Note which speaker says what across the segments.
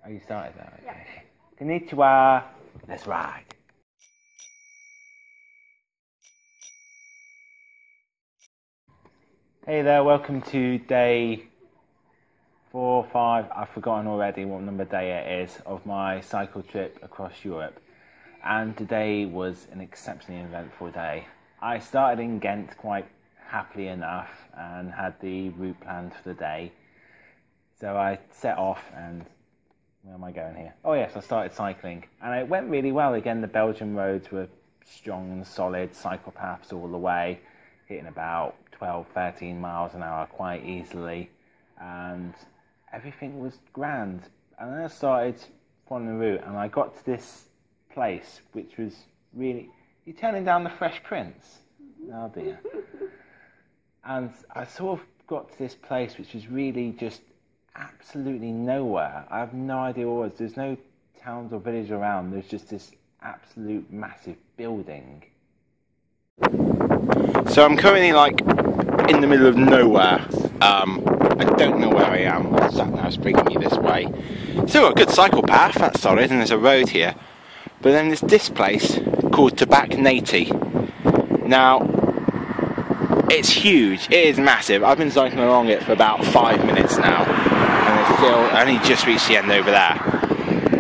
Speaker 1: Oh, you started that? Okay.
Speaker 2: Yeah.
Speaker 1: Konnichiwa. Let's ride. Hey there, welcome to day 4 or 5, I've forgotten already what number day it is, of my cycle trip across Europe. And today was an exceptionally eventful day. I started in Ghent quite happily enough and had the route planned for the day. So I set off and, where am I going here? Oh yes, I started cycling and it went really well. Again, the Belgian roads were strong and solid, cycle paths all the way, hitting about 12, 13 miles an hour quite easily, and everything was grand. And then I started following the route and I got to this place which was really, you're turning down the Fresh Prince? Oh dear. And I sort of got to this place which was really just absolutely nowhere. I have no idea what it was. There's no towns or village around. There's just this absolute massive building. So I'm currently like in the middle of nowhere. I don't know where I am. The sat-nav's bringing me this way. Still got a good cycle path, that's solid, and there's a road here. But then there's this place called Stabroek. Now, it's huge. It is massive. I've been cycling along it for about 5 minutes now, and it's still only just reached the end over there.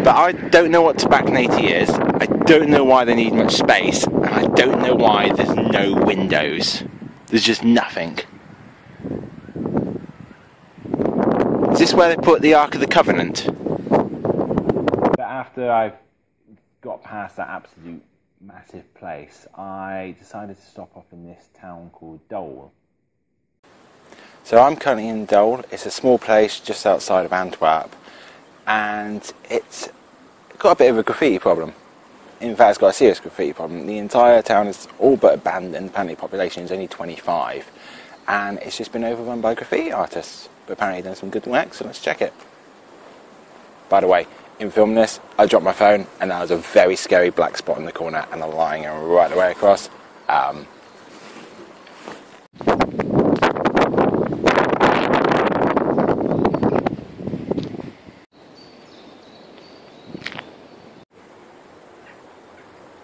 Speaker 1: But I don't know what Stabroek is. I don't know why they need much space, and I don't know why there's no windows. There's just nothing. Is this where they put the Ark of the Covenant? But after I got past that absolute massive place, I decided to stop off in this town called Dole. So I'm currently in Dole. It's a small place just outside of Antwerp, and it's got a bit of a graffiti problem. In fact, it's got a serious graffiti problem. The entire town is all but abandoned. Apparently the population is only 25, and it's just been overrun by graffiti artists. But apparently done some good work, so let's check it. By the way, in filming this, I dropped my phone and there was a very scary black spot in the corner and a line going right the way across.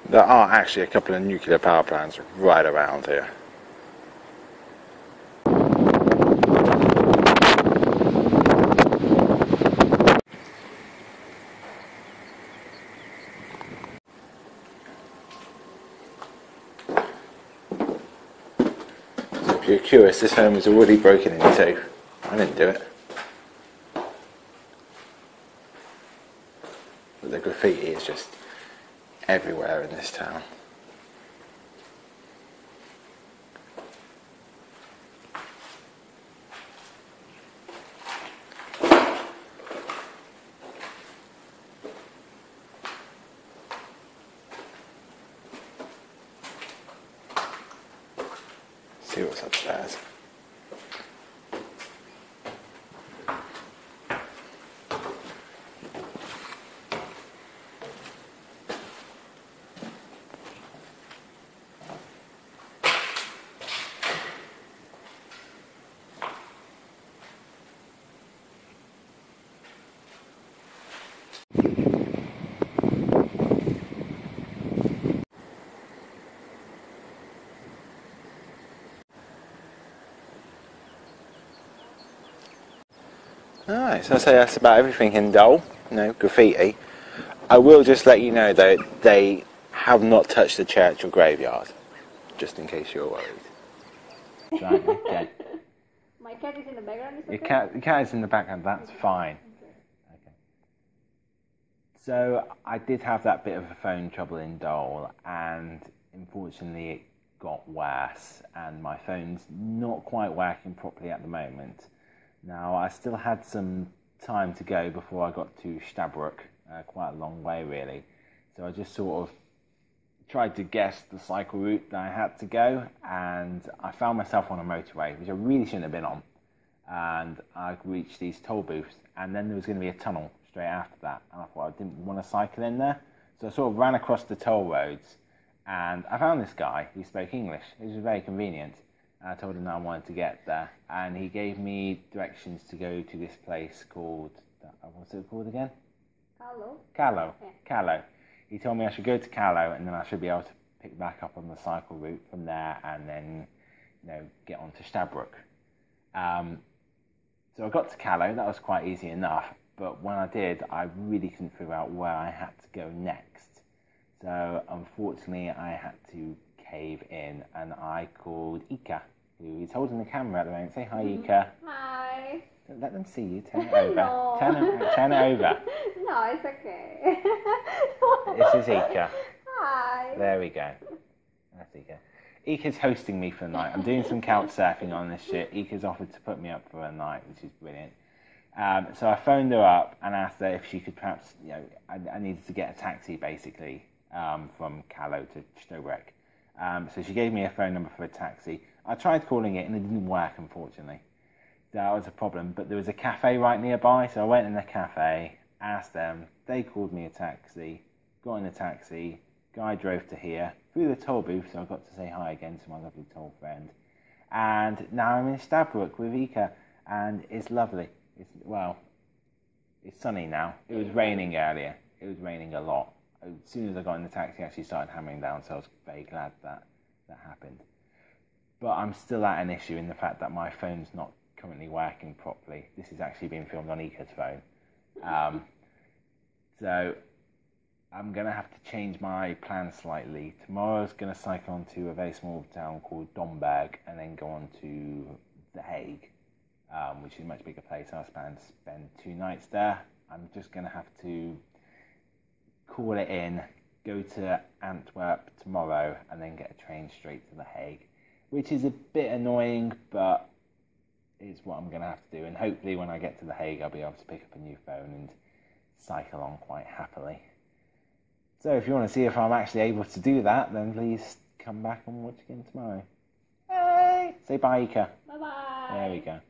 Speaker 1: There are actually a couple of nuclear power plants right around here. If you're curious, this home was already broken into. I didn't do it. But the graffiti is just everywhere in this town. See what's upstairs. Alright, so I'd say that's about everything in Dole. No graffiti. I will just let you know though, they have not touched the church or graveyard, just in case you're worried. Right, okay.
Speaker 2: My cat is in the background, is
Speaker 1: Your
Speaker 2: okay?
Speaker 1: cat is in the background, that's fine. Okay. So I did have that bit of a phone trouble in Dole, and unfortunately it got worse, and my phone's not quite working properly at the moment. Now, I still had some time to go before I got to Stabroek, quite a long way really. So I just sort of tried to guess the cycle route that I had to go, and I found myself on a motorway, which I really shouldn't have been on. And I reached these toll booths, and then there was going to be a tunnel straight after that. And I thought I didn't want to cycle in there. So I sort of ran across the toll roads, and I found this guy who spoke English. It was very convenient. I told him that I wanted to get there, and he gave me directions to go to this place called, what's it called again?
Speaker 2: Hello.
Speaker 1: Callow. He told me I should go to Callow and then I should be able to pick back up on the cycle route from there and then, get on to Stabroek. So I got to Callow, that was quite easy enough, but when I did, I really couldn't figure out where I had to go next. So unfortunately, I had to cave in and I called Ika, who is holding the camera at the moment. Say hi, Ika.
Speaker 2: Hi.
Speaker 1: Don't let them see you. Turn it over.
Speaker 2: No.
Speaker 1: Turn it over.
Speaker 2: No, it's okay.
Speaker 1: This is Ika.
Speaker 2: Hi.
Speaker 1: There we go. That's Ika. Ika's hosting me for the night. I'm doing some couch surfing on this shit. Ika's offered to put me up for a night, which is brilliant. So I phoned her up and asked her if she could perhaps, I needed to get a taxi basically from Callow to Stabroek. So she gave me a phone number for a taxi. I tried calling it and it didn't work, unfortunately. That was a problem, but there was a cafe right nearby, so I went in the cafe, asked them, they called me a taxi, got in a taxi, guy drove to here, through the toll booth, so I got to say hi again to my lovely toll friend. And now I'm in Stabroek with Ika, and it's lovely. It's sunny now. It was raining earlier. It was raining a lot. As soon as I got in the taxi, it actually started hammering down, so I was very glad that happened. But I'm still at an issue in the fact that my phone's not currently working properly. This is actually being filmed on Ika's phone. So I'm going to have to change my plan slightly. Tomorrow's going to cycle on to a very small town called Domburg and then go on to The Hague, which is a much bigger place. I was planning to spend 2 nights there. I'm just going to have to call it in, go to Antwerp tomorrow and then get a train straight to The Hague, which is a bit annoying, but it's what I'm going to have to do. And hopefully when I get to The Hague, I'll be able to pick up a new phone and cycle on quite happily. So if you want to see if I'm actually able to do that, then please come back and watch again tomorrow. Hey! Say bye, Ika.
Speaker 2: Bye-bye.
Speaker 1: There we go.